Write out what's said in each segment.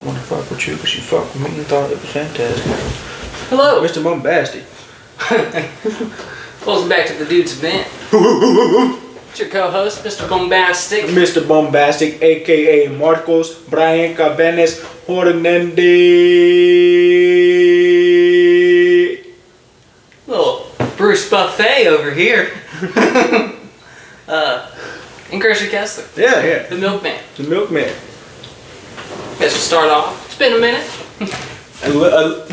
wanna fuck with you because you fucked with me and thought it was fantastic. Hello. Mr. Bombastic. Welcome back to the Dude's Event. It's your co-host, Mr. Bombastic. Mr. Bombastic, aka Marcos Brian Cabenes Hornendi. Little Bruce Buffet over here. And Christian Kessler. Yeah. The milkman. The milkman. Guess we'll start off. It's been a minute.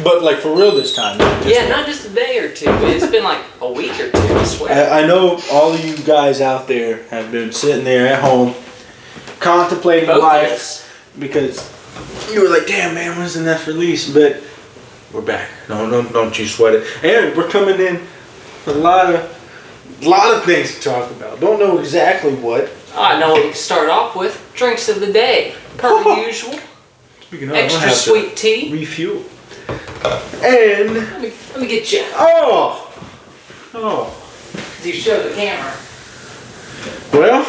But like for real this time. Yeah, not just a day or two. It's been like a week or two, I swear. I know all of you guys out there have been sitting there at home contemplating Both of life us. because you were like, damn man, when's the next release? But we're back. Don't you sweat it. And we're coming in with a lot of things to talk about. Don't know exactly what. I know what we can start off with. Drinks of the day. Per usual. Speaking of, Extra sweet tea. Refuel. And Let me get you. oh. You show the camera. Well,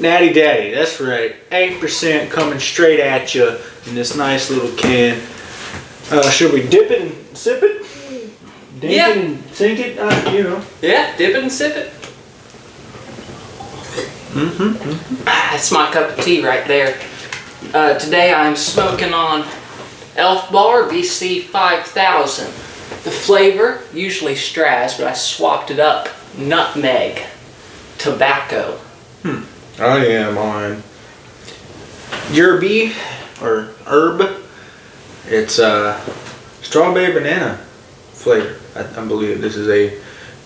Natty Daddy, that's right. 8% coming straight at you in this nice little can. Should we dip it and sip it? Dink Yeah. it and sink it? Yeah, dip it and sip it. That's my cup of tea right there. Today I'm smoking on Elf Bar BC 5000. The flavor, usually Straz, but I swapped it up. Nutmeg. Tobacco. I am on Yerby or herb. It's strawberry banana flavor. I believe this is a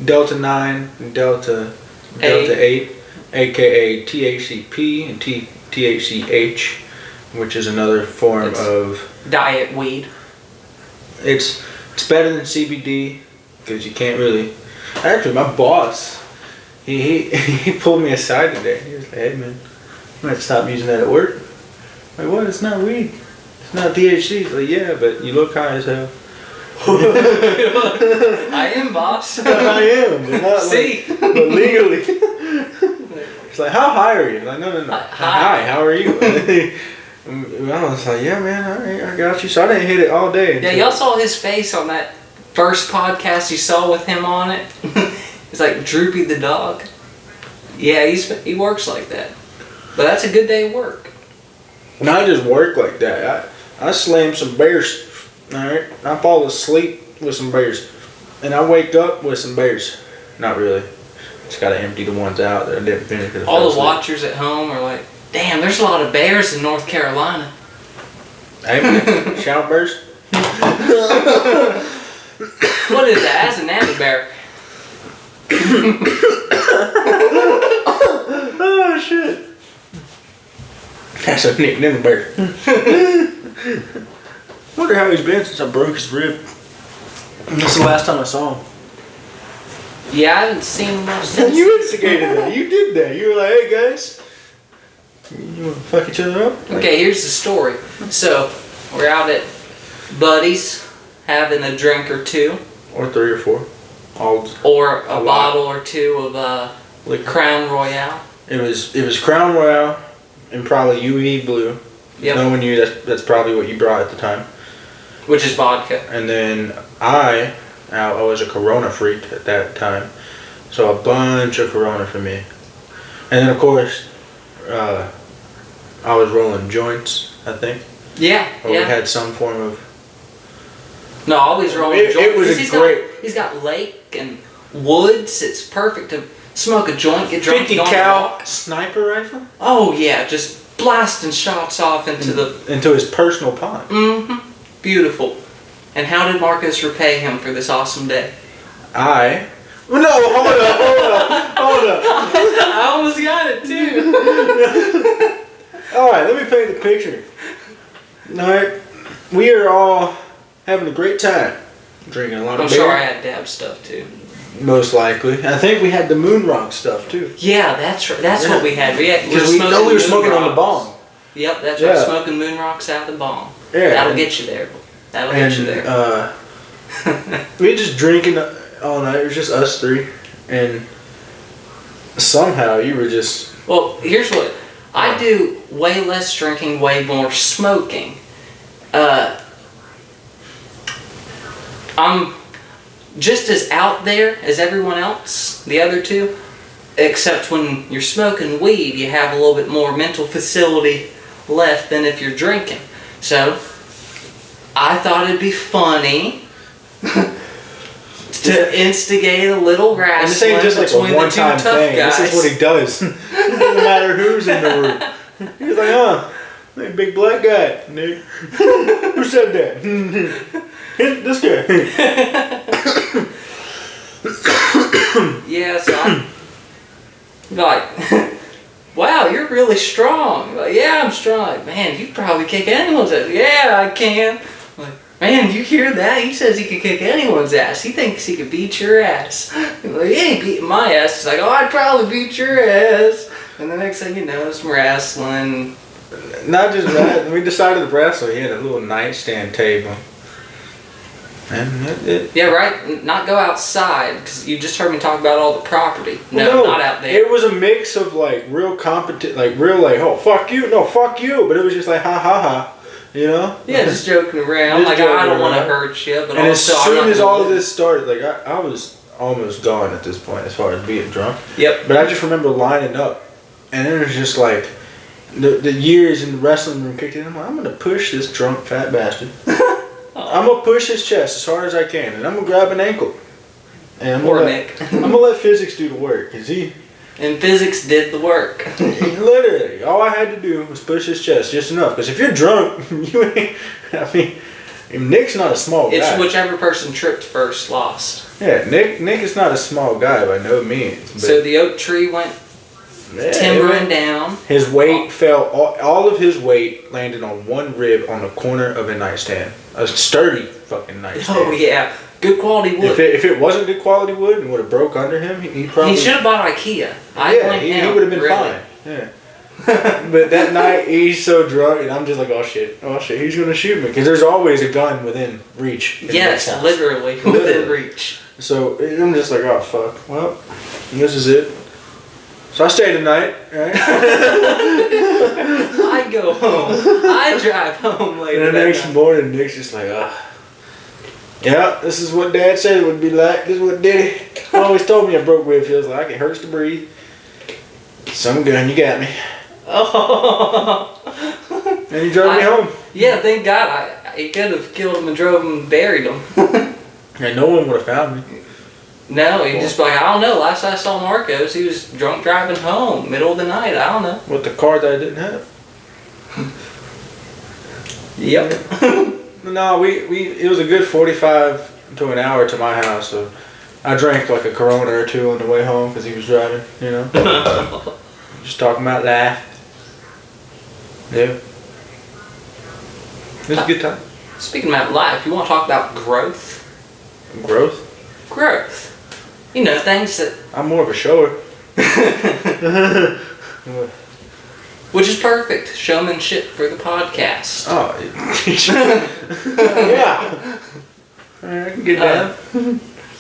Delta 9 and Delta 8, aka THCP and THCH, which is another form of Diet weed. It's better than CBD because you can't really. Actually, my boss, he pulled me aside today. He was like, "Hey man, I'm gonna stop using that at work." I'm like, what? It's not weed. It's not THC. He's like, yeah, but you look high as hell. I am, boss. I am, but not See? like, but legally. It's like, how high are you? Like, no. Hi, how are you? I was like, yeah, man, all right, I got you. So I didn't hit it all day. Yeah, y'all saw his face on that first podcast you saw with him on it. It's like Droopy the dog. Yeah, he works like that. But that's a good day of work. And I just work like that. I slam some bears. Alright? I fall asleep with some bears. And I wake up with some bears. Not really. Just gotta empty the ones out that I didn't finish. All the watchers at home are like, damn, there's a lot of bears in North Carolina. Hey man, shout bears. What is that? That's a nanny bear. Oh shit. That's a nickname bear. Wonder how he's been since I broke his rib. That's the last time I saw him. Yeah, I haven't seen him much since. You instigated that. You did that. You were like, hey guys, you want to fuck each other up? Okay, here's the story. So, we're out at Buddy's having a drink or two. Or 3 or 4. Or a bottle or two of Crown Royale. It was Crown Royale and probably UE Blue. Yep. Knowing you, that's probably what you brought at the time. Which is vodka. And then I was a Corona freak at that time, so a bunch of Corona for me. And then of course, I was rolling joints, I think. Yeah. Or we had some form of. No, always rolling joints. It was He's got lake and woods. It's perfect to smoke a joint, get drunk, 50 go on a cal walk. sniper rifle. Oh yeah, just blasting shots off into his personal pond. Beautiful. And how did Marcus repay him for this awesome day? Hold up. I almost got it too. All right, let me paint the picture. All right, we are all having a great time, drinking a lot of I'm beer. sure I had dab stuff too. Most likely. I think we had the moon rock stuff too. Yeah, that's right. That's what we had. We were smoking on the bong. Yep, that's right. Smoking moon rocks out of the bong. Yeah. That'll get you there. Get you there. We were just drinking all night. It was just us 3, and somehow you were just. Well, here's what I do: way less drinking, way more smoking. I'm just as out there as everyone else, the other two, except when you're smoking weed, you have a little bit more mental facility left than if you're drinking. So, I thought it'd be funny to instigate a little And wrestling this ain't just like a between the two one-time tough thing. guys. This is what he does. No matter who's in the room. He's like, hey, big black guy, Nick. Who said that? This guy. Yeah, so I'm like, wow, you're really strong. Like, yeah, I'm strong. Like, man, you can probably kick anyone's ass. Yeah, I can. Like, man, you hear that? He says he can kick anyone's ass. He thinks he can beat your ass. Like, he ain't beating my ass. He's like, oh, I'd probably beat your ass. And the next thing you know, some wrestling. Not just that. We decided to wrestle. He had a little nightstand table. And it Yeah, right? Not go outside, because you just heard me talk about all the property. No, not out there. It was a mix of like real oh fuck you, no fuck you, but it was just like ha ha ha, you know? Yeah, just joking around. Just Like, joking I don't want to around. hurt you, but And also as I'm not soon as gonna all of lose. this started, like I was almost gone at this point as far as being drunk. Yep. But I just remember lining up, and it was just like the years in the wrestling room kicked in. I'm like, I'm gonna push this drunk fat bastard. I'm gonna push his chest as hard as I can, and I'm gonna grab an ankle. And I'm Poor gonna Nick. I'm gonna let physics do the work, cause he And physics did the work. literally all I had to do was push his chest just enough. Cause if you're drunk, you ain't. I mean, Nick's not a small guy. It's whichever person tripped first lost. Yeah, Nick is not a small guy by no means. But So the oak tree went yeah, timbering down. his weight fell. All of his weight landed on one rib on the corner of a nightstand. A sturdy fucking nightstand. Oh yeah, good quality wood. If it wasn't good quality wood and would have broke under him, he probably. He should have bought IKEA. He would have been really. fine. Yeah. But that night he's so drunk and I'm just like, oh shit, he's gonna shoot me because there's always a gun within reach. in Yes, Nick's house. literally within reach. So I'm just like, oh fuck, well, this is it. So I stayed the night, right? I go home. I drive home later. And the that next night. morning, Nick's just like, yeah, this is what Dad said it would be like. This is what Daddy always told me a broke rib feels like. It hurts to breathe. Some gun, you got me. Oh. And he drove me home. Yeah, thank God. He could have killed him and drove him and buried him. And no one would have found me. No, he just be like, I don't know. Last I saw Marcos, he was drunk driving home, middle of the night. I don't know. With the car that I didn't have. Yep. No, it was a good 45 to an hour to my house. So I drank like a Corona or two on the way home because he was driving, you know. Just talking about life. Yeah. It was a good time. Speaking about life, you want to talk about growth? Growth. Growth. You know, things that, I'm more of a shower. which is perfect. Showmanship for the podcast. Oh, yeah. I can get down.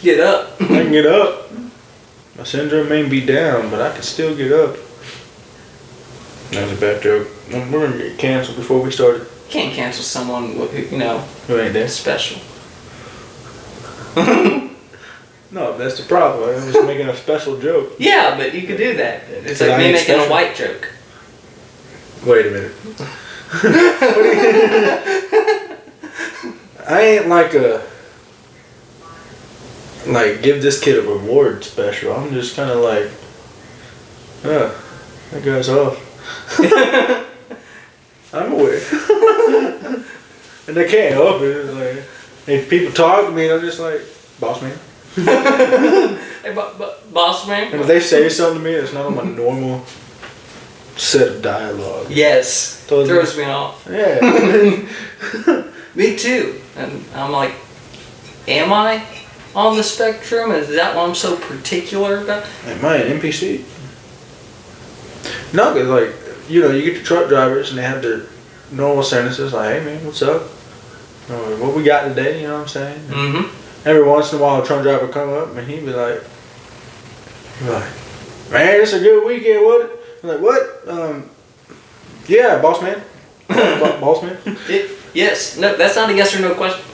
Get up. I can get up. My syndrome may be down, but I can still get up. That was a bad joke. We're gonna get canceled before we started. Can't cancel someone who, you know, Who ain't there? special. No, that's the problem. I was making a special joke. Yeah, but you could do that. It's But like I me ain't making a special. white joke. Wait a minute. I ain't like give this kid a reward special. I'm just kind of like, that guy's off. I'm aware. And they can't help it. It's like, if people talk to me, I'm just like, boss man. Hey, boss man. And if they say something to me that's not on my normal set of dialogue. Yes. Totally. Throws me off. Yeah. Me too. And I'm like, am I on the spectrum? Is that what I'm so particular about? Am I an NPC? No, because like, you know, you get the truck drivers and they have their normal sentences like, hey man, what's up? Or what we got today, you know what I'm saying? Mm-hmm. Every once in a while a truck driver come up and he'd be like, man, it's a good weekend, what? I'm like, what? Yeah, boss man. Boss man. Yes. No, that's not a yes or no question.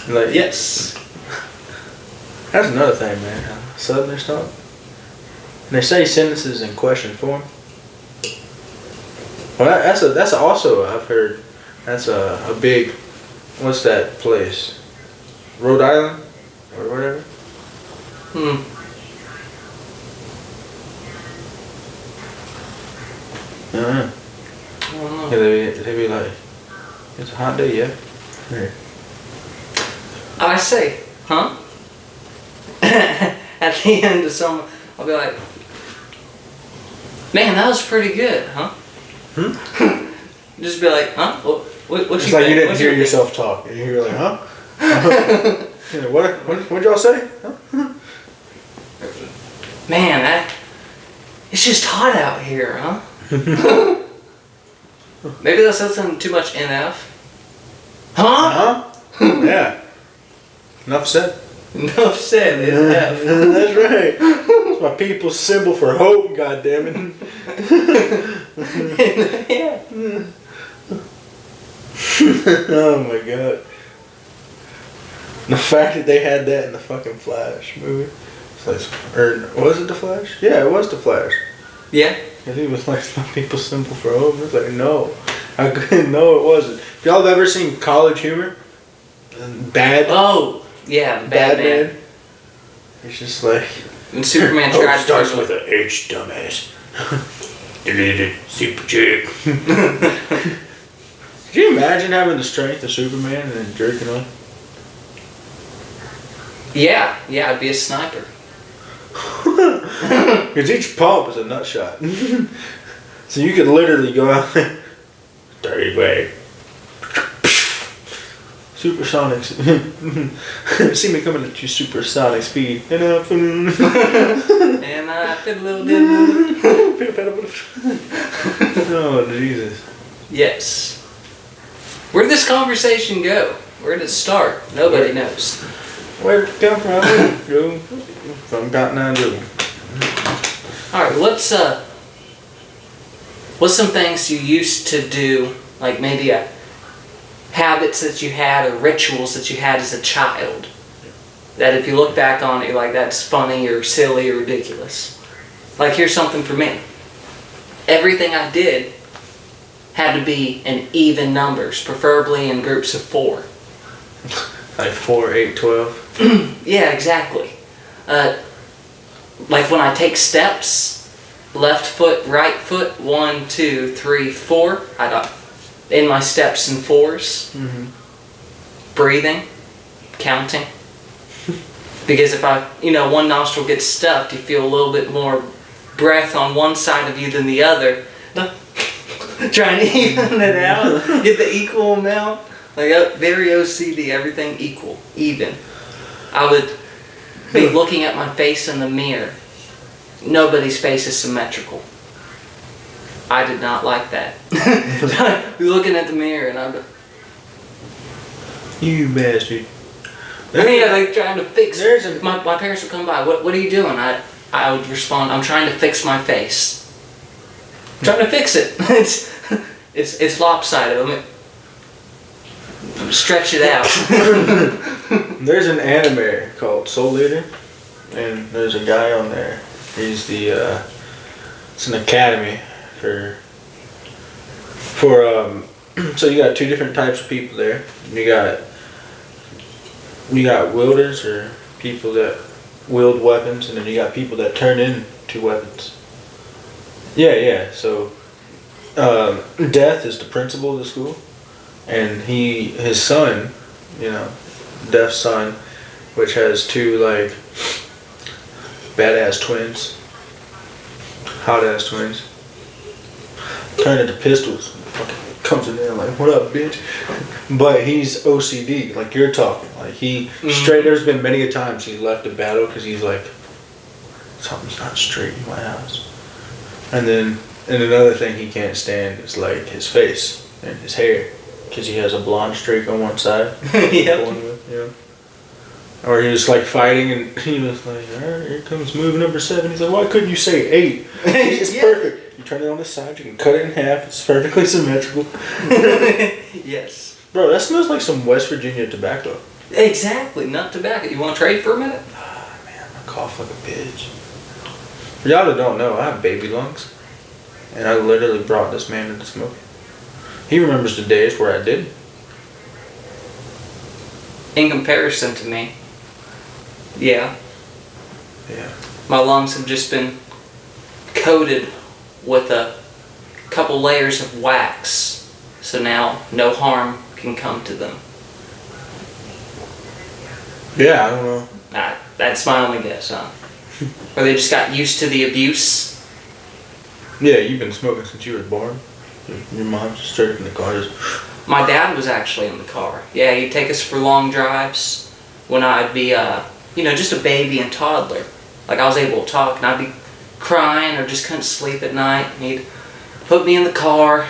Like, Yes. that's another thing, man. How Southerners talk. And they say sentences in question form. Well, that's also, I've heard, that's a big, what's that place? Rhode Island? Or whatever? Hmm. Uh-huh. I don't know. Yeah, they be like, it's a hot day, yeah? Yeah. I say, huh? At the end of some, I'll be like, man, that was pretty good, huh? Just be like, huh? What It's you like you think? didn't What hear think? yourself talk. And you're like, huh? Yeah, what'd y'all say? Huh? Man, it's just hot out here, huh? Maybe that's something too much NF. Huh? Huh? Yeah. Enough said. Enough said, NF. That's right. It's my people's symbol for hope, goddammit. Yeah. Oh my god. The fact that they had that in the fucking Flash movie. It's like, or was it the Flash? Yeah, it was the Flash. Yeah. And he was like my people's symbol for hope. It's like, no. No, it wasn't. If y'all have ever seen College Humor? Bad. Oh, yeah, Batman. It's just like, And Superman hope tried starts to with a H, dumbass. Deleted super chick. Could you imagine having the strength of Superman and then jerking off? Yeah, I'd be a sniper. Because each pump is a nut shot. So you could literally go out there, dirty way. Supersonic. See me coming at you supersonic speed. And And I fiddle diddle. Oh, Jesus. Yes. Where did this conversation go? Where did it start? Nobody knows. Where did it come from? Go from Cotton Eye Joe. Alright, what's some things you used to do, like maybe habits that you had or rituals that you had as a child, that if you look back on it, you're like, that's funny or silly or ridiculous? Like, here's something for me. Everything I did had to be in even numbers, preferably in groups of 4. Like 4, 8, 12. Yeah, exactly. Like when I take steps, left foot, right foot, 1, 2, 3, 4. I got in my steps in 4s. Mm-hmm. Breathing, counting. Because if one nostril gets stuffed, you feel a little bit more breath on one side of you than the other. Trying to even it out, get the equal amount. Like, very OCD, everything equal, even. I would be looking at my face in the mirror. Nobody's face is symmetrical. I did not like that. I'd be looking at the mirror and I'd be, You bastard. yeah, like trying to fix. There's My parents would come by. What are you doing? I would respond, I'm trying to fix my face. I'm trying to fix it. It's lopsided. I mean, stretch it out. There's an anime called Soul Eater, and there's a guy on there. He's it's an academy for so you got 2 different types of people there. You got wielders, or people that wield weapons, and then you got people that turn into weapons. Yeah. So Death is the principal of the school, and his son, Death's son, which has 2 like badass twins, hot ass twins, turn into pistols. Fucking comes in there like, what up, bitch? But he's OCD, like you're talking. Like straight. There's been many a times he left a battle because he's like, something's not straight in my house. And another thing he can't stand is like his face and his hair, because he has a blonde streak on one side. Yep. Yeah. Or he was like fighting and he was like, alright, here comes move number 7. He's like, why couldn't you say 8? It's Yeah. perfect. You turn it on the side, you can cut it in half, it's perfectly symmetrical. Yes. Bro, that smells like some West Virginia tobacco. Exactly, nut tobacco. You want to trade for a minute? Ah, man, I cough like a bitch. For y'all that don't know, I have baby lungs. And I literally brought this man into smoking. He remembers the days where I didn't. In comparison to me, yeah, Yeah. my lungs have just been coated with a couple layers of wax, so now no harm can come to them. Yeah, I don't know. That's my only guess, huh? Or they just got used to the abuse. Yeah, you've been smoking since you were born. Your mom just started in the car. Just, My dad was actually in the car. Yeah, he'd take us for long drives when I'd be, just a baby and toddler. Like I was able to talk and I'd be crying or just couldn't sleep at night. And he'd put me in the car,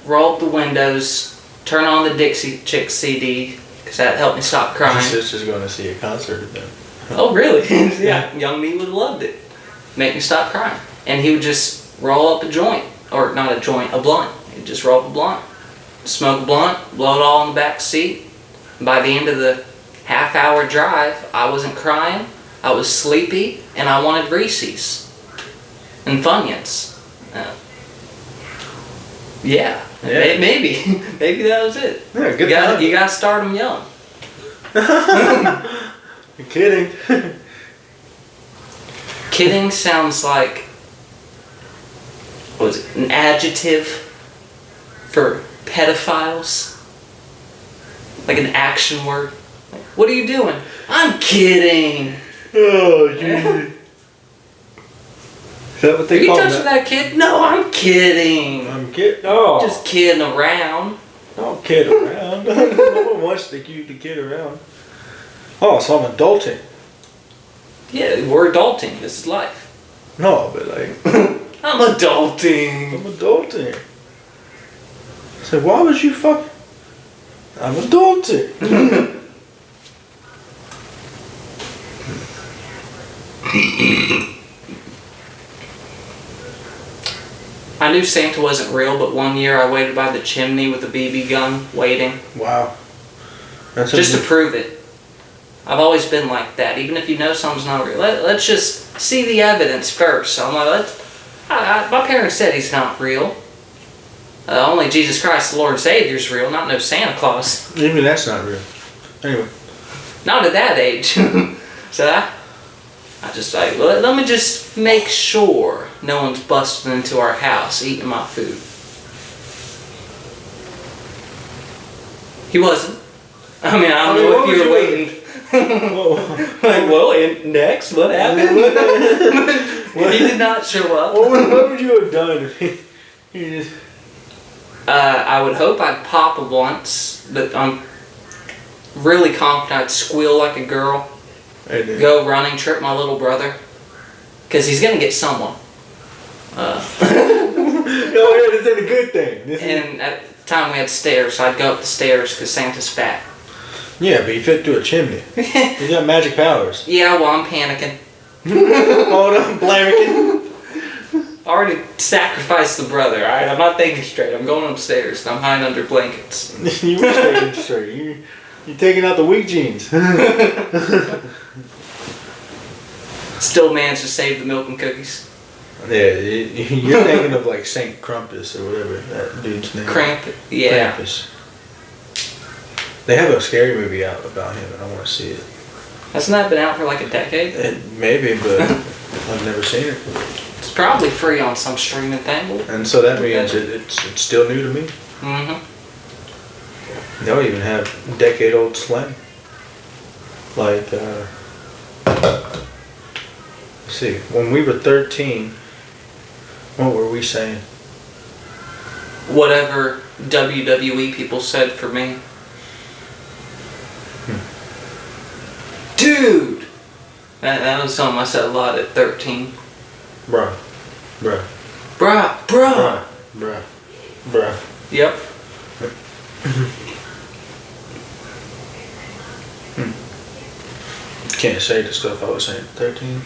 roll up the windows, turn on the Dixie Chicks CD because that helped me stop my crying. sister's going to see a concert with them. Oh, really? Yeah, young me would have loved it. Make me stop crying. And he would just roll up a joint, or not a joint, a blunt. He'd just roll up a blunt, smoke a blunt, blow it all in the back seat. By the end of the half-hour drive, I wasn't crying, I was sleepy, and I wanted Reese's and Funyuns. Yeah. Maybe. Maybe that was it. Yeah, good You gotta start them young. You're kidding. Kidding sounds like, what was it, an adjective for pedophiles? Like an action word? Like, what are you doing? I'm kidding. Oh, Jesus. Is that what Are they you call touching that kid? No, I'm kidding. I'm kidding. Oh. Just kidding around. Don't kid around. No one wants to keep the kid around. Oh, so I'm adulting. Yeah, we're adulting. This is life. No, but like, I'm adulting. I'm adulting. I said, why would you fuck? I'm adulting. I knew Santa wasn't real, but one year I waited by the chimney with a BB gun, waiting. Wow. That's Just to prove it. I've always been like that. Even if you know something's not real, let's just see the evidence first. So I'm like, my parents said he's not real. Only Jesus Christ, the Lord and Savior, is real, not no Santa Claus. Even that's not real. Anyway. Not at that age. So I just like, let me just make sure no one's busting into our house eating my food. He wasn't. I mean, I don't know if you were waiting. Like, well, and next, what happened? He did not show up. What would you have done if he just... I would hope I'd pop a once, but I'm really confident I'd squeal like a girl, go running, trip my little brother, because he's going to get someone. Oh yeah, this ain't a good thing. And at the time we had stairs, so I'd go up the stairs because Santa's fat. Yeah, but he fit through a chimney. He's got magic powers. Yeah, well, I'm panicking. Hold on, Blamington. I already sacrificed the brother, alright? I'm not thinking straight. I'm going upstairs and I'm hiding under blankets. You were taking straight. You're taking out the weak genes. Still managed to save the milk and cookies. Yeah, you're thinking of like Saint Krampus or whatever that dude's name. Yeah. Krampus. They have a scary movie out about him, and I want to see it. Hasn't that been out for like a decade? Maybe, but I've never seen it. It's probably free on some streaming thing. And so that means it's still new to me. Mm-hmm. They'll even have decade-old slang. Like, let's see, when we were 13, what were we saying? Whatever WWE people said for me. Dude! That was something I said a lot at 13. Bruh. Bruh. Bruh. Bruh. Bruh. Bruh. Yep. Can't say the stuff I was saying at 13.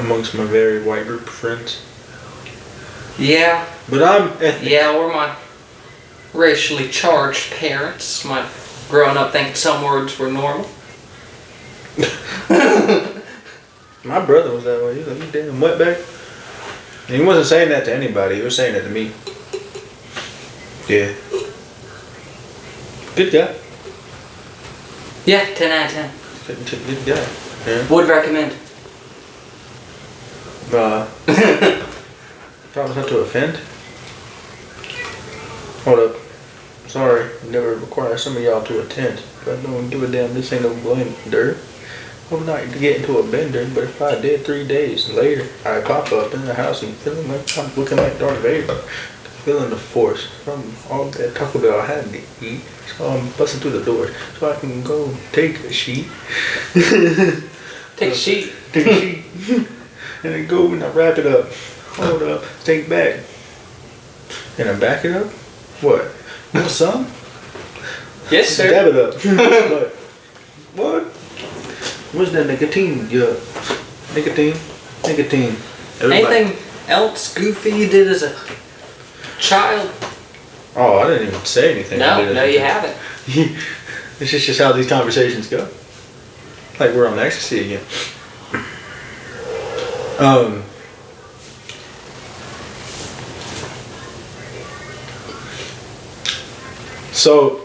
Amongst my very white group of friends. Yeah. But I'm ethnic. Yeah, or my racially charged parents might have grown up thinking some words were normal. My brother was that way. He was like, you damn wetback. And he wasn't saying that to anybody. He was saying it to me. Yeah. Good guy. Yeah, 10 out of 10. Good guy. Yeah. Would recommend. Promise not to offend. Hold up. Sorry, never require some of y'all to attend. But I don't give a damn. This ain't no blender. I'm not get into a bender, but if I did 3 days later, I pop up in the house and feeling like I'm looking like Darth Vader. Feeling the force from all that Taco Bell I had to eat. So I'm busting through the door so I can go take a sheet. Take a sheet. Take a sheet. And then go and I wrap it up. Hold up. Take back. And I back it up. What? Want some? Yes, sir. Dab it up. What? What's that nicotine? Yeah. Nicotine. Everybody. Anything else goofy you did as a child? Oh, I didn't even say anything. No, you haven't. This is just how these conversations go. Like we're on ecstasy again. So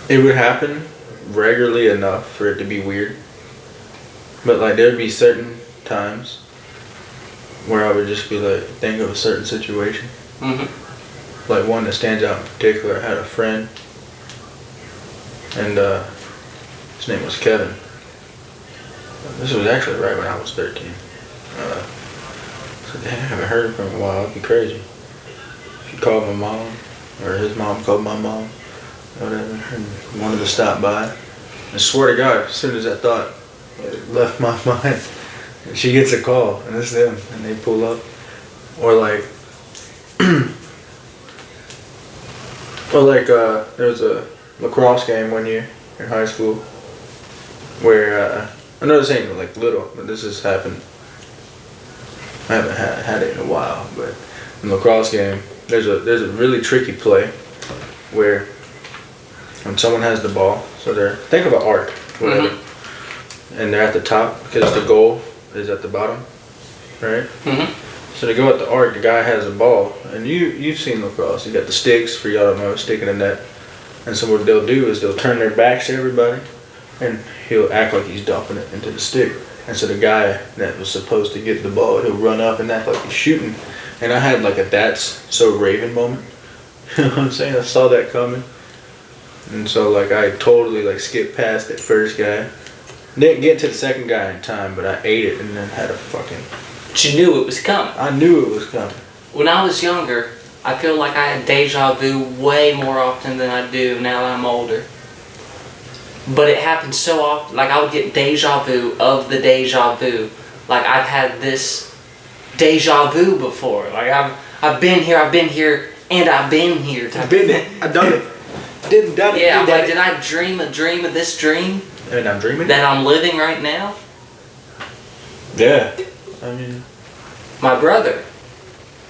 it would happen regularly enough for it to be weird. But like there'd be certain times where I would just be like, think of a certain situation. Mm-hmm. Like one that stands out in particular, I had a friend, and his name was Kevin. This was actually right when I was 13. So dang, I haven't heard from him in a while. It'd be crazy. She called my mom, or his mom called my mom, whatever, and wanted to stop by. And swear to God, as soon as that thought left my mind, she gets a call, and it's them, and they pull up. Or like, there was a lacrosse game one year in high school where I know this ain't like little, but this has happened. I haven't had it in a while, but in the lacrosse game, there's a really tricky play where when someone has the ball, so think of an arc, whatever, and they're at the top because the goal is at the bottom, right? Mm-hmm. So they go at the arc, the guy has a ball, and you've seen lacrosse, you got the sticks, for y'all don't know, stick in the net, and so what they'll do is they'll turn their backs to everybody, and he'll act like he's dumping it into the stick. And so the guy that was supposed to get the ball, he'll run up and act like he's shooting. And I had like a that's so Raven moment. You know what I'm saying? I saw that coming. And so like I totally like skipped past that first guy. Didn't get to the second guy in time, but I ate it and then had a fucking... But you knew it was coming. I knew it was coming. When I was younger, I feel like I had deja vu way more often than I do now that I'm older. But it happened so often, like I would get deja vu of the deja vu. Like I've had this deja vu before. Like I've been here, and I've been here. I've been there. I've done it. Done it. Yeah, like did I dream a dream of this dream? And I'm dreaming? That I'm living right now? Yeah. I mean... My brother,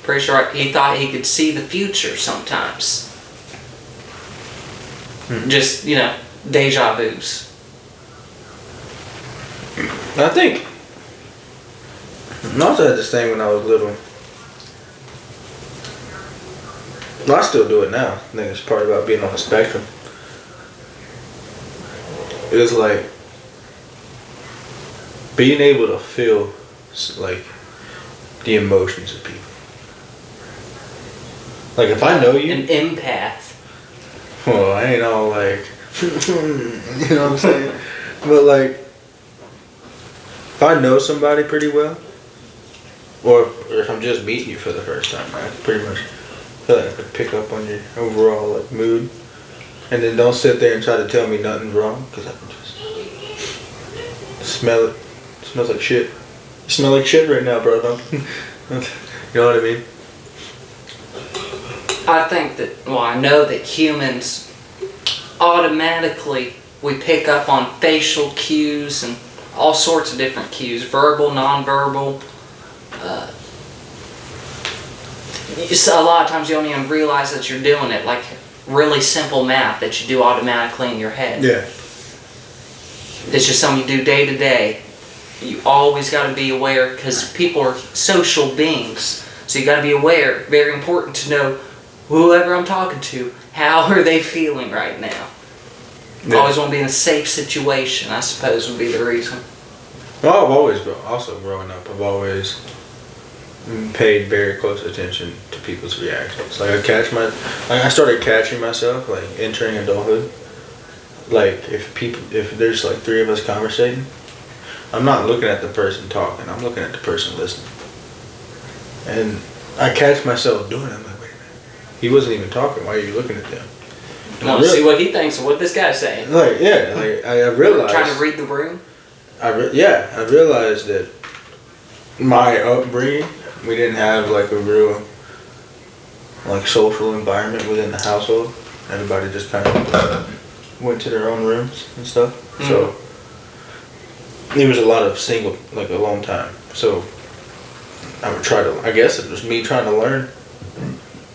pretty sure he thought he could see the future sometimes. Just, deja vus. I think I also had this thing when I was little. Well, I still do it now. I think it's part about being on the spectrum. It was like being able to feel like the emotions of people. Like if I know you, an empath. Well, I ain't all like, you know what I'm saying? But like, if I know somebody pretty well, or if I'm just meeting you for the first time, I pretty much feel like I could pick up on your overall like mood, and then don't sit there and try to tell me nothing's wrong, because I can just smell it. It smells like shit. You smell like shit right now, bro. Don't you know what I mean? I think that, I know that humans automatically we pick up on facial cues and all sorts of different cues, verbal, nonverbal. A lot of times you don't even realize that you're doing it, like really simple math that you do automatically in your head. Yeah. It's just something you do day to day. You always got to be aware, because people are social beings. So you got to be aware. Very important to know whoever I'm talking to, how are they feeling right now. Yeah. Always want to be in a safe situation, I suppose, would be the reason. Well, I've always also growing up, I've always paid very close attention to people's reactions. Like I started catching myself like entering adulthood. Like if there's like three of us conversating, I'm not looking at the person talking, I'm looking at the person listening. And I catch myself doing it. I'm like, wait a minute, he wasn't even talking, why are you looking at them? I want to see what he thinks of what this guy's saying. Like, yeah, like I realized. Trying to read the room? I realized that my upbringing, we didn't have like a real like social environment within the household. Everybody just kind of went to their own rooms and stuff. Mm-hmm. So it was a lot of single, like a long time. So I would try to, I guess it was me trying to learn.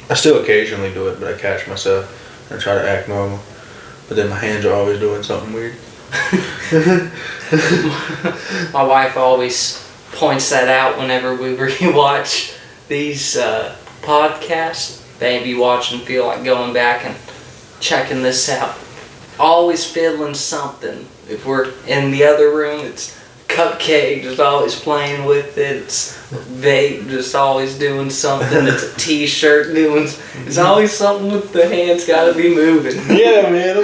I still occasionally do it, but I catch myself and try to act normal. But then my hands are always doing something weird. My wife always points that out whenever we rewatch these podcasts. Maybe watch and feel like going back and checking this out. Always fiddling something. If we're in the other room, it's Cupcake just always playing with it. It's Vape just always doing something. It's a T-shirt doing. It's always something with the hands gotta be moving. Yeah, man,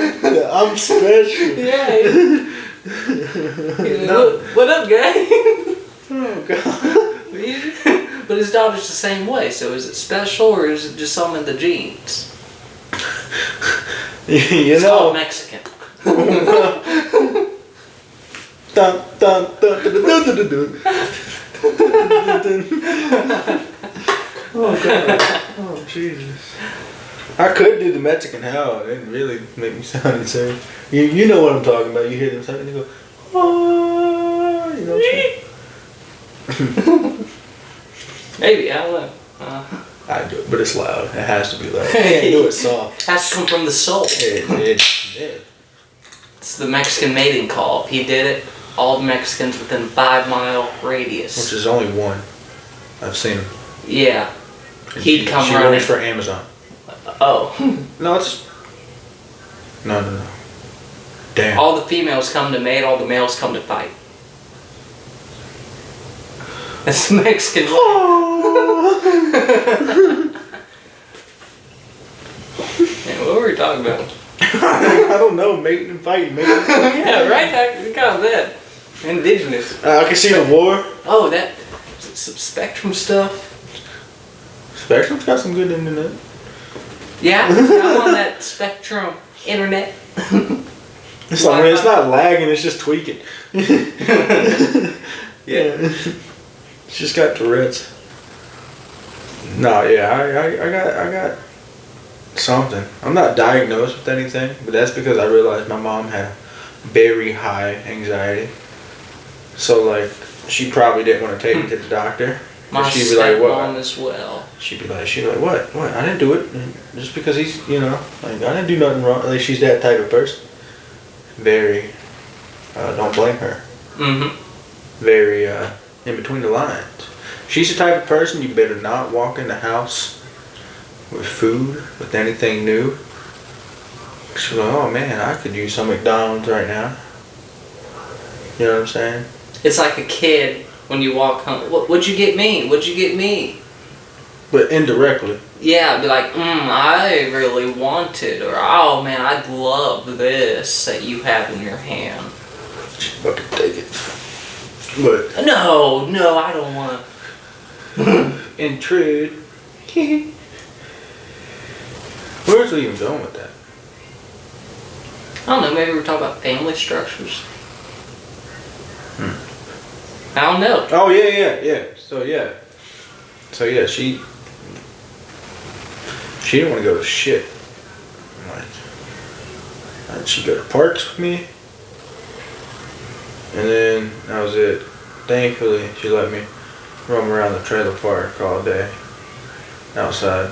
I'm special. Yeah. What up, guy? Oh God. But his daughter's the same way. So is it special or is it just something in the genes? It's called Mexican. Dun, dun, dun, dun, dun, dun, dun, dun. Oh God. Oh Jesus. I could do the Mexican howl. It didn't really make me sound insane. You know what I'm talking about. You hear them talking and you go, oh, you know what I'm saying? Maybe, I don't know. I do it, but it's loud. It has to be loud. I can't do it soft. Has to come from the soul. Yeah. It's the Mexican mating call. If he did it, all the Mexicans within 5-mile radius. Which is only one. I've seen him. Yeah. And He'd come she running. works for Amazon. Oh. No, it's... No. Damn. All the females come to mate, all the males come to fight. That's the Mexican way. Man, what were we talking about? I don't know, mating and fighting, mating. Yeah, right? That kind of that. Indigenous. I can see the war. Oh, that some Spectrum stuff. Spectrum's got some good internet. Yeah, I'm on that Spectrum internet. It's like, it's not lagging, it's just tweaking. Yeah. It's just got Tourette's. No, yeah, I got something. I'm not diagnosed with anything, but that's because I realized my mom had very high anxiety. So like, she probably didn't want to take me to the doctor. My she'd be like, "What?" as well. She'd be like, "What? What? I didn't do it. Just because he's, like, I didn't do nothing wrong." Like, she's that type of person. Very, don't blame her. Mm-hmm. Very, in between the lines. She's the type of person you better not walk in the house with food, with anything new. She's like, "Oh man, I could use some McDonald's right now." You know what I'm saying? It's like a kid when you walk home. What'd you get me? What'd you get me? But indirectly. Yeah, I'd be like, I really wanted, or oh man, I'd love this that you have in your hand. She's about to take it. But No, I don't want to. intrude. Where's we even going with that? I don't know, maybe we're talking about family structures. I don't know. Oh yeah. So yeah, she didn't want to go to shit. Like, She'd go to parks with me. And then that was it. Thankfully, she let me roam around the trailer park all day. Outside.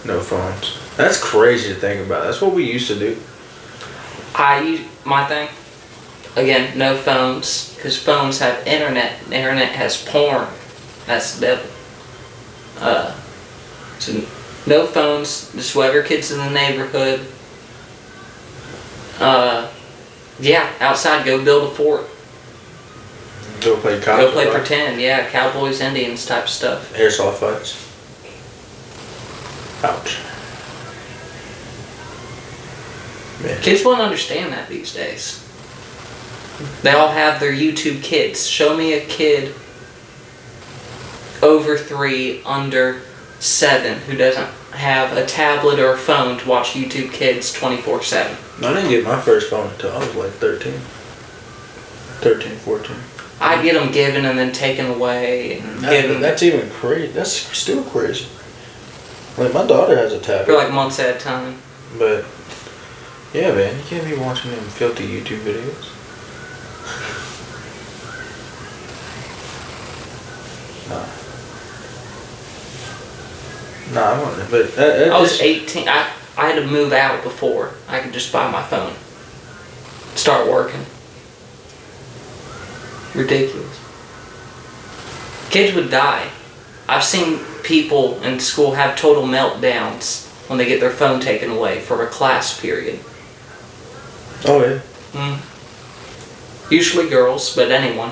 No phones. That's crazy to think about. That's what we used to do. My thing, again, no phones, because phones have internet, and the internet has porn. That's the devil. So no phones, just whoever kids in the neighborhood. Yeah, outside, go build a fort. Go play cops. Go play pretend, yeah, cowboys, Indians type stuff. Airsoft fights. Ouch. Man. Kids won't understand that these days. They all have their YouTube Kids. Show me a kid over 3, under 7, who doesn't have a tablet or a phone to watch YouTube Kids 24/7. I didn't get my first phone until I was like 13. 13, 14. I get them given and then taken away. And That's even crazy. That's still crazy. Like, my daughter has a tablet. for like months at a time. But, yeah, man, you can't be watching them filthy YouTube videos. Nah, I wouldn't. But I was 18. I had to move out before I could just buy my phone. Start working. Ridiculous. Kids would die. I've seen people in school have total meltdowns when they get their phone taken away for a class period. Oh, yeah. Usually girls, but anyone.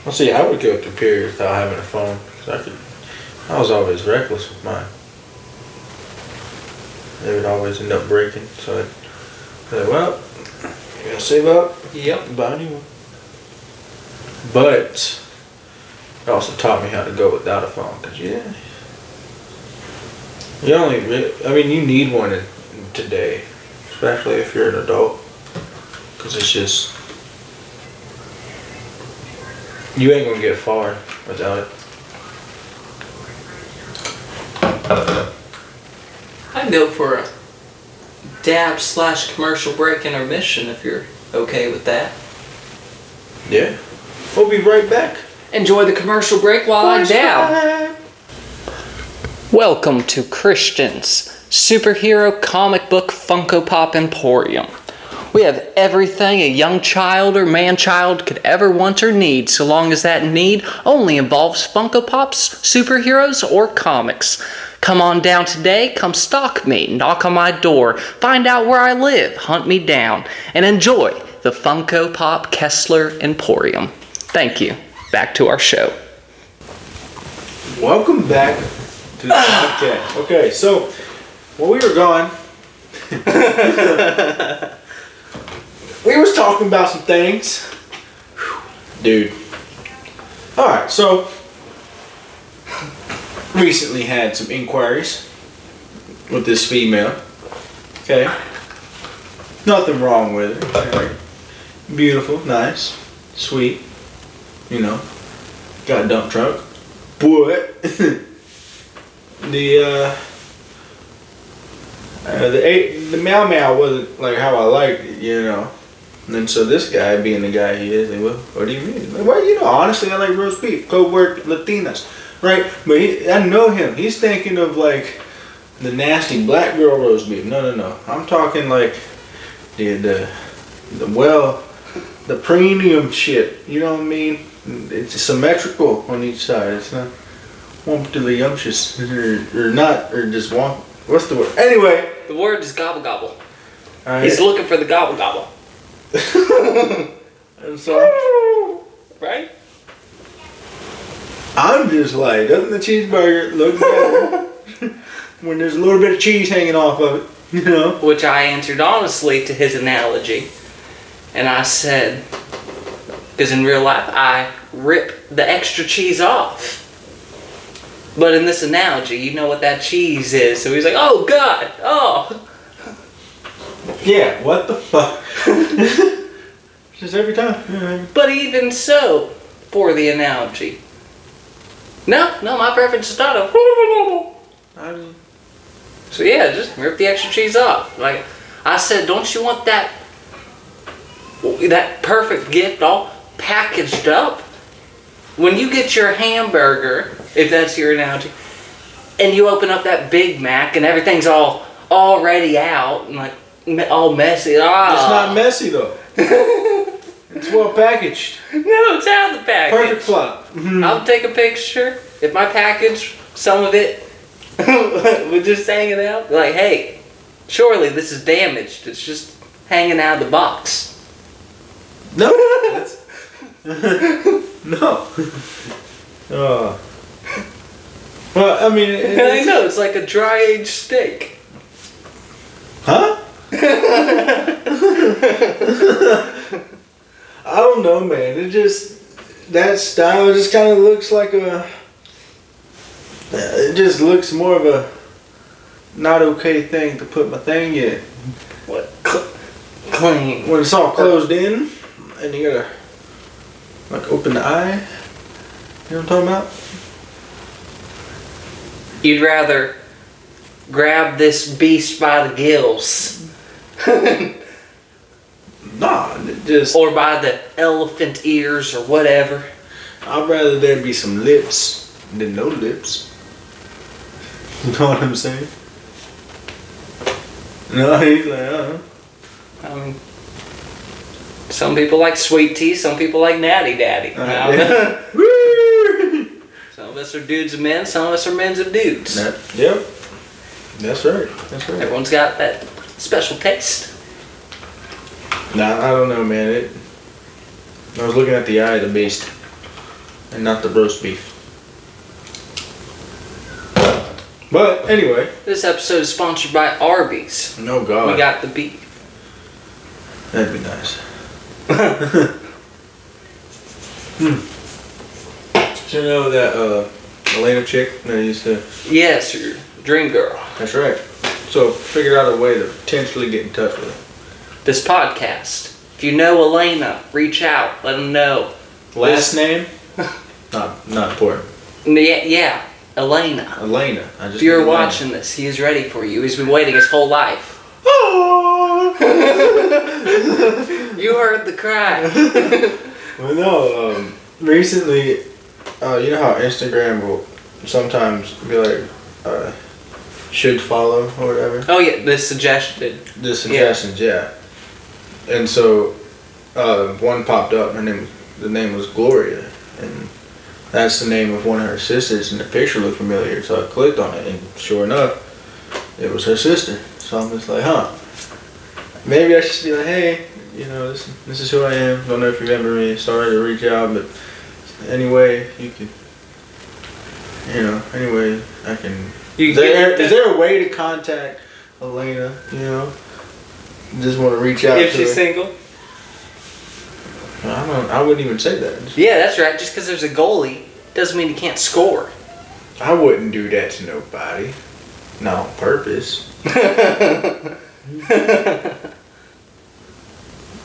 Well, see, I would go through periods without having a phone. 'Cause I was always reckless with mine. They would always end up breaking. So I'd say, well, you gotta save up. Yep. Buy a new one. But it also taught me how to go without a phone. Cause you you need one today, especially if you're an adult. Cause it's just, you ain't gonna get far without it. I'd go for a dab/commercial break intermission if you're okay with that. Yeah. We'll be right back. Enjoy the commercial break while I dab. Welcome to Christian's Superhero Comic Book Funko Pop Emporium. We have everything a young child or man-child could ever want or need, so long as that need only involves Funko Pops, superheroes, or comics. Come on down today, come stalk me, knock on my door, find out where I live, hunt me down, and enjoy the Funko Pop Kessler Emporium. Thank you. Back to our show. Welcome back to the podcast. Okay, so while we were gone, we was talking about some things. Dude. Alright, so recently had some inquiries with this female. Okay. Nothing wrong with her. Beautiful, nice, sweet. You know, got a dump truck. But the meow meow wasn't like how I liked it, you know. And then so this guy, being the guy he is, like, well, what do you mean? Like, well, you know, honestly, I like roast beef, co-work Latinas, right? But I know him. He's thinking of like the nasty black girl roast beef. No. I'm talking like the premium shit. You know what I mean? It's symmetrical on each side. It's not one particularly yumptious or not, or just one. What's the word? Anyway. The word is gobble gobble. Right. He's looking for the gobble gobble. And so, right? I'm just like, doesn't the cheeseburger look better when there's a little bit of cheese hanging off of it, you know? Which I answered honestly to his analogy. And I said, because in real life, I rip the extra cheese off. But in this analogy, you know what that cheese is. So he's like, oh God, oh. Yeah, what the fuck? Just every time. But even so, for the analogy. No, my preference is not a. So yeah, just rip the extra cheese off. Like, I said, don't you want that perfect gift all packaged up? When you get your hamburger, if that's your analogy, and you open up that Big Mac and everything's all already out and like all messy. It's not messy though. It's well packaged. No, it's out of the package. Perfect flop. I'll take a picture. If my package, some of it, was just hanging out, like, hey, surely this is damaged. It's just hanging out of the box. No. No. Oh. Well, I mean, I know, it's like a dry-aged steak. Huh? I don't know, man. It just, that style just kind of looks like it just looks more of a not okay thing to put my thing in. What? Clean. When it's all closed in and you gotta like open the eye. You know what I'm talking about? You'd rather grab this beast by the gills. Nah, just. Or by the elephant ears or whatever. I'd rather there be some lips than no lips. You know what I'm saying? No, he's like, I mean, some people like sweet tea, some people like natty daddy. Woo! Some of us are dudes of men, some of us are men's of dudes. Yep. That's right. That's right. Everyone's got that special taste. Nah, I don't know, man. I was looking at the eye of the beast and not the roast beef. But anyway. This episode is sponsored by Arby's. No God. We got the beef. That'd be nice. So you know that Elena chick that I used to... Yes, your dream girl. That's right. So figured out a way to potentially get in touch with her. This podcast. If you know Elena, reach out. Let them know. Last name? Not important. Yeah, Elena. Elena. If you're watching this, he is ready for you. He's been waiting his whole life. You heard the cry. Well, no. Recently, you know how Instagram will sometimes be like, should follow or whatever? Oh yeah, the suggestions, yeah. And so, one popped up, the name was Gloria, and that's the name of one of her sisters, and the picture looked familiar, so I clicked on it, and sure enough, it was her sister. So I'm just like, maybe I should be like, hey, you know, this is who I am, don't know if you remember me, sorry to reach out, but anyway, you can, anyway, I can... Is there a way to contact Elena, you know? Just want to reach out to her. If she's single? I wouldn't even say that. Yeah, that's right. Just because there's a goalie doesn't mean you can't score. I wouldn't do that to nobody. Not on purpose.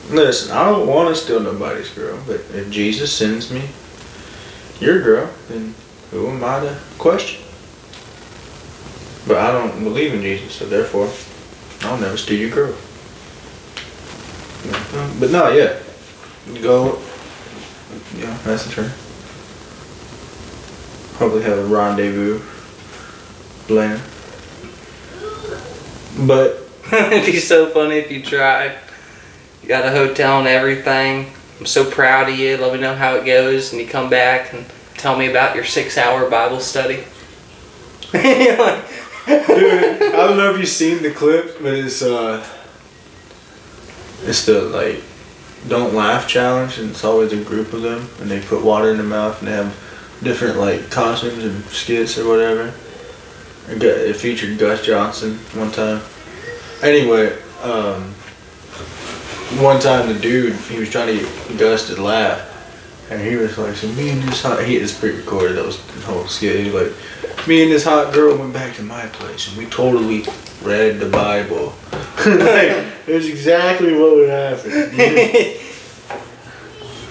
Listen, I don't want to steal nobody's girl, but if Jesus sends me your girl, then who am I to question? But I don't believe in Jesus, so therefore, I'll never steal your girl. But no, yeah. Go. Yeah, that's the turn. Probably have a rendezvous plan. But It'd be so funny if you tried. You got a hotel and everything. I'm so proud of you. Let me know how it goes. And you come back and tell me about your 6-hour Bible study. Like, dude, I don't know if you've seen the clip, but it's the like don't laugh challenge, and it's always a group of them, and they put water in their mouth, and they have different like costumes and skits or whatever. It featured Gus Johnson one time. Anyway, one time the dude, he was trying to get Gus to laugh, and he was like, so me and this hot, he is pre-recorded, that was the whole skit. He was like, me and this hot girl went back to my place and we totally read the Bible. Like, it was exactly what would happen.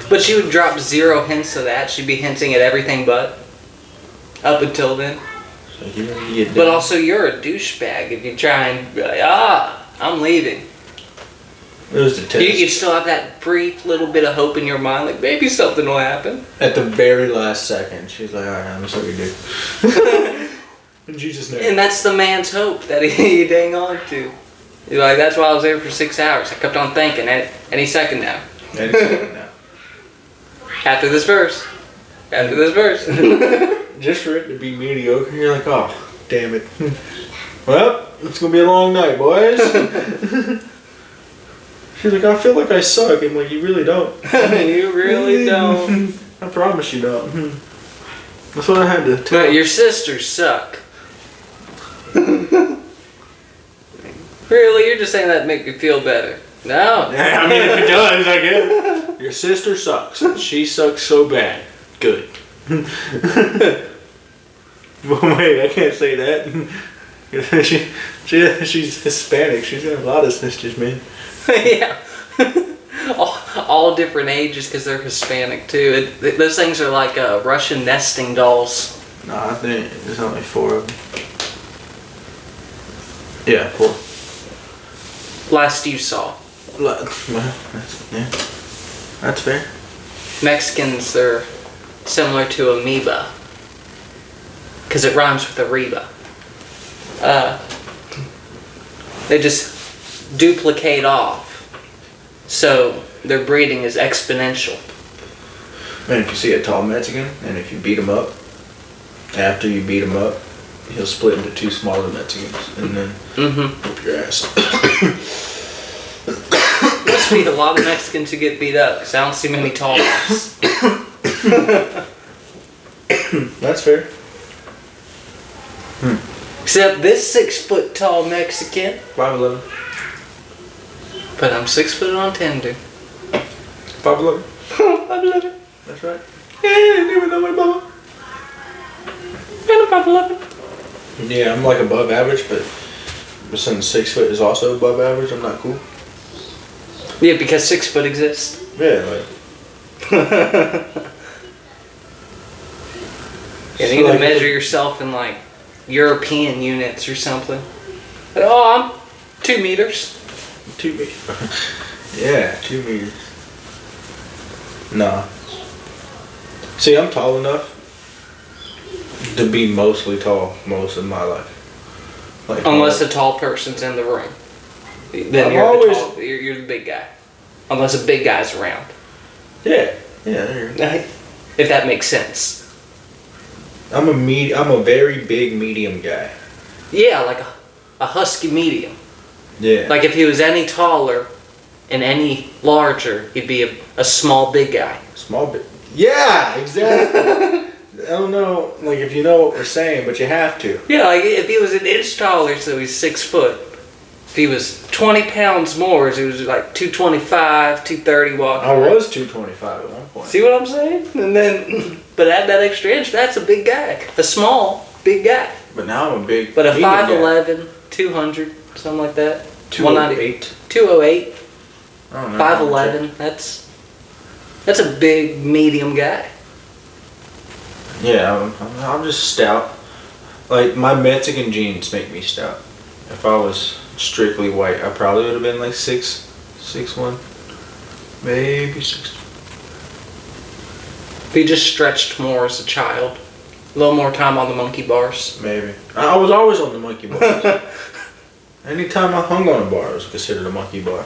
But she would drop 0 hints of that. She'd be hinting at everything but up until then. So you get but also you're a douchebag if you try and be like, I'm leaving. It was the test. You still have that brief little bit of hope in your mind, like maybe something will happen. At the very last second, she's like, alright, I'm sorry, dude. In Jesus' name. And that's the man's hope that he dang on to. He's like, that's why I was there for 6 hours. I kept on thinking, any second now. Any second now. After this verse. After this verse. Just for it to be mediocre, you're like, oh, damn it. Well, it's gonna be a long night, boys. She's like, I feel like I suck. I'm like, you really don't. You really don't. I promise you don't. That's what I had to tell. But your sisters suck. Really? You're just saying that to make me feel better. No. Yeah, I mean, if it does, I guess. Your sister sucks. She sucks so bad. Good. Well, wait, I can't say that. She's Hispanic. She's got a lot of sisters, man. Yeah. all different ages because they're Hispanic too. Those things are like Russian nesting dolls. No, I think there's only 4 of them. Yeah, 4. Last you saw. Well, that's fair. Mexicans, they're similar to amoeba. Because it rhymes with Ariba. They just duplicate off. So their breeding is exponential. Man, if you see a tall Mexican, and if you beat him up, after you beat him up, he'll split into 2 smaller Mexicans, and then whoop your ass. Must be a lot of Mexicans who get beat up, because I don't see many tall ones. That's fair. Except this 6 foot tall Mexican. 5'11". But I'm 6 foot on tender. 5'11". 5'11". That's right. Yeah, I didn't even know my mama. And I'm 5'11". Yeah, I'm like above average, but since 6 foot is also above average, I'm not cool. Yeah, because 6 foot exists. Yeah, like. You need to measure yourself in like European units or something. But, oh, I'm 2 meters. 2 meters. Yeah, 2 meters. Nah. See, I'm tall enough to be mostly tall most of my life. Like, Unless a tall person's in the room. Then I'm you're, always- you're the big guy. Unless a big guy's around. Yeah, there you go. If that makes sense. I'm a very big medium guy. Yeah, like a husky medium. Yeah. Like if he was any taller and any larger, he'd be a small big guy. Small bit. Yeah, exactly. I don't know, like if you know what we're saying, but you have to. Yeah, like if he was an inch taller, so he's 6 foot. If he was 20 pounds more, so he was like 225, 230 walking. I was 225 at one point. See what I'm saying? And then, but add that extra inch, that's a big guy. A small, big guy. But now I'm a big. But a medium guy. 5'11", 200, something like that. 208. 208, I don't know. 5'11", that's a big medium guy. Yeah, I'm just stout. Like my Mexican genes make me stout. If I was strictly white, I probably would have been like 6'1", maybe 6'2". If he just stretched more as a child, a little more time on the monkey bars. Maybe. I was always on the monkey bars. Anytime I hung on a bar, it was considered a monkey bar.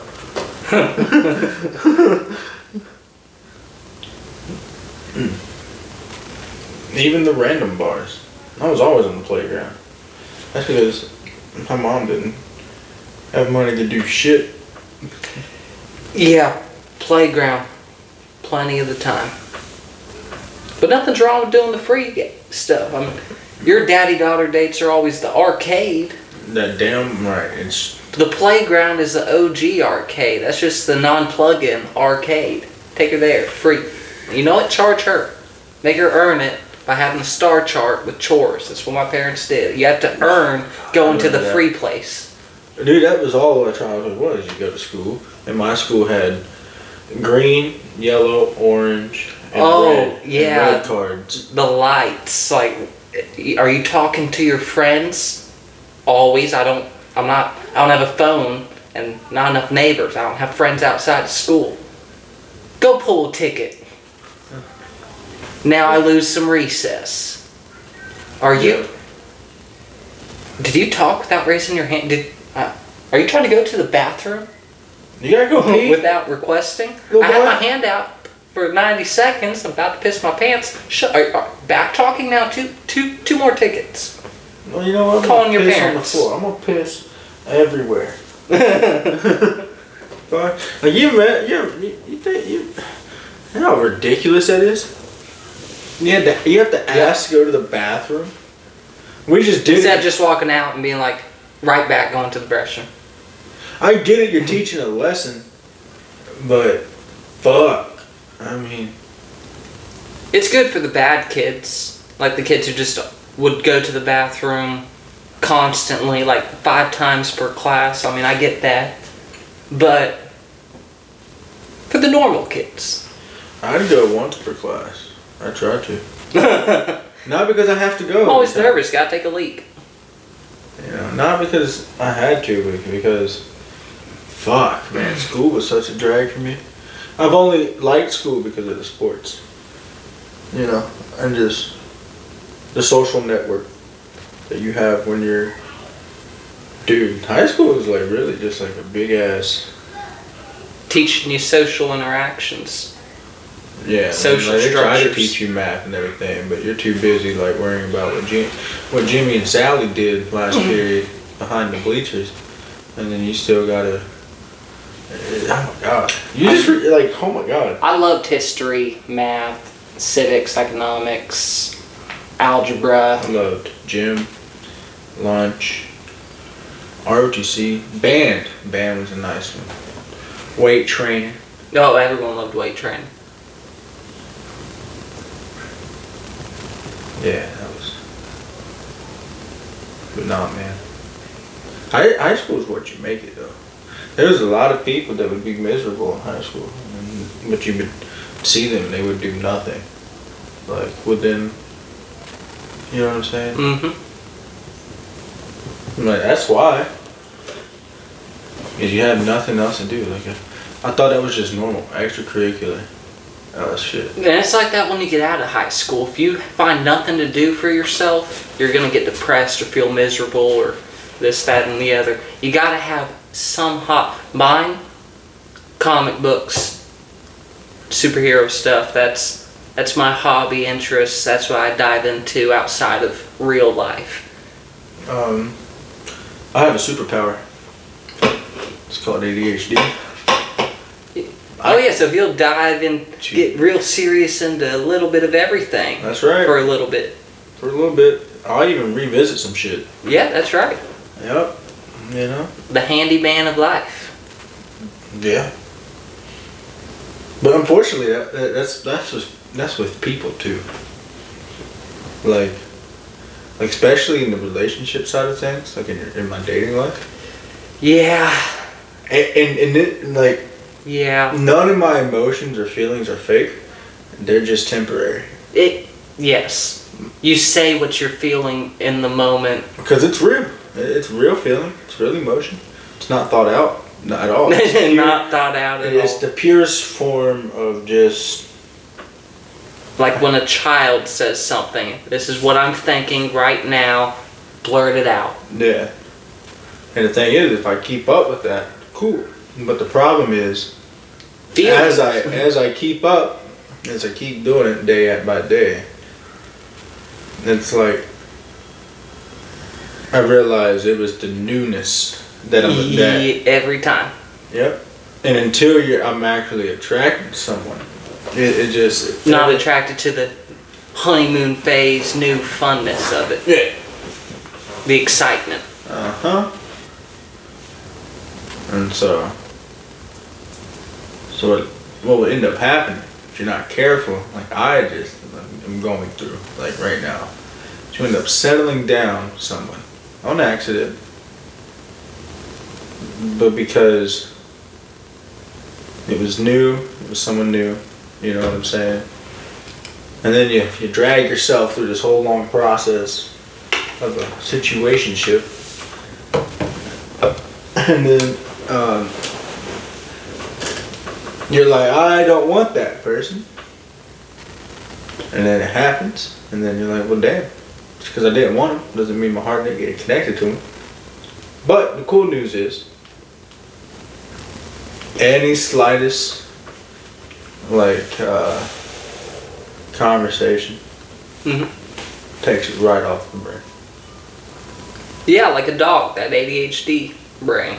Even the random bars. I was always on the playground. That's because my mom didn't have money to do shit. Yeah, playground, plenty of the time. But nothing's wrong with doing the free stuff. I mean, your daddy-daughter dates are always the arcade. That damn right. It's The playground is the OG arcade. That's just the non-plug-in arcade. Take her there, free. You know what? Charge her. Make her earn it by having a star chart with chores. That's what my parents did. You have to earn going to the free place. dude, that was all our childhood was. You go to school, and my school had green, yellow, orange, and red cards. The lights. Like, are you talking to your friends? Always. I don't have a phone, and not enough neighbors. I don't have friends outside of school. Go pull a ticket. Now I lose some recess. Are you? Did you talk without raising your hand? Are you trying to go to the bathroom? You gotta go pee. Without requesting? Little I had boy. my hand out for 90 seconds. I'm about to piss my pants. Back talking now. Two more tickets. Well, you know what? I'm Calling gonna your piss parents. on the floor. I'm gonna piss everywhere. Like you think you know how ridiculous that is? You have to ask to go to the bathroom. We just did Instead it. of just walking out and being like, right back going to the restroom. I get it. You're teaching a lesson, but fuck. I mean, It's good for the bad kids. Like the kids who just would go to the bathroom constantly, like 5 times per class. I mean, I get that. But for the normal kids. I'd go once per class. I try to. Not because I have to go. I'm always every time. nervous, gotta take a leak. You know, not because I had to, but because, fuck, man, school was such a drag for me. I've only liked school because of the sports. You know, and just the social network that you have when you're, dude, high school was like really just like a big ass, Teaching you social interactions. yeah. Social like, they try to structures. teach you math and everything, but you're too busy like worrying about what Jimmy and Sally did last period behind the bleachers, and then you still gotta. Oh my god! You just like, oh my god. I loved history, math, civics, economics, algebra. I loved gym, lunch, ROTC, band. Band was a nice one. Weight training. Oh, everyone loved weight training. Yeah, that was. But nah, man. High school is what you make it though. There was a lot of people that would be miserable in high school, but you would see them and they would do nothing. Like within, you know what I'm saying? Mm-hmm. I'm like, that's why. Because you had nothing else to do. Like, I thought that was just normal, extracurricular. Oh shit. And it's like that when you get out of high school. If you find nothing to do for yourself, you're gonna get depressed or feel miserable or this, that, and the other. You gotta have some mine, comic books, superhero stuff. That's my hobby interest. That's what I dive into outside of real life. I have a superpower. It's called ADHD. Oh yeah, so he'll dive in, get real serious into a little bit of everything. That's right. For a little bit. For a little bit. I'll even revisit some shit. Yeah, that's right. Yep. You know? The handyman of life. Yeah. But unfortunately, that's with people too. Like especially in the relationship side of things, like in my dating life. Yeah. And it, like, Yeah. none of my emotions or feelings are fake. They're just temporary. Yes. You say what you're feeling in the moment. Because it's real. It's real feeling. It's real emotion. It's not thought out. Not at all. It's Not thought out at It's all. the purest form of just. Like when a child says something. This is what I'm thinking right now. Blurt it out. Yeah. And the thing is, if I keep up with that, cool. But the problem is, Feelings. as I keep up, as I keep doing it day by day, it's like I realized it was the newness that Every time. Yep. And until I'm actually attracted to someone, it just Not attracted to the honeymoon phase, new funness of it. Yeah. The excitement. And so what will end up happening if you're not careful, like I just am going through, like right now, you end up settling down with someone on accident, but because it was new, it was someone new, you know what I'm saying? And then you drag yourself through this whole long process of a situationship, and then you're like, I don't want that person. And then it happens, and then you're like, well, damn. Just because I didn't want him doesn't mean my heart didn't get connected to him. But the cool news is, any slightest, like, conversation takes it right off the brain. Yeah, like a dog, that ADHD brain.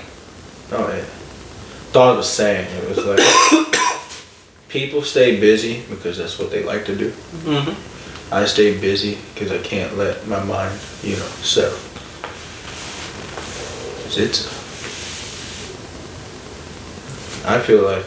Oh, yeah. Thought was saying, it was like, people stay busy because that's what they like to do. I stay busy because I can't let my mind, settle. I feel like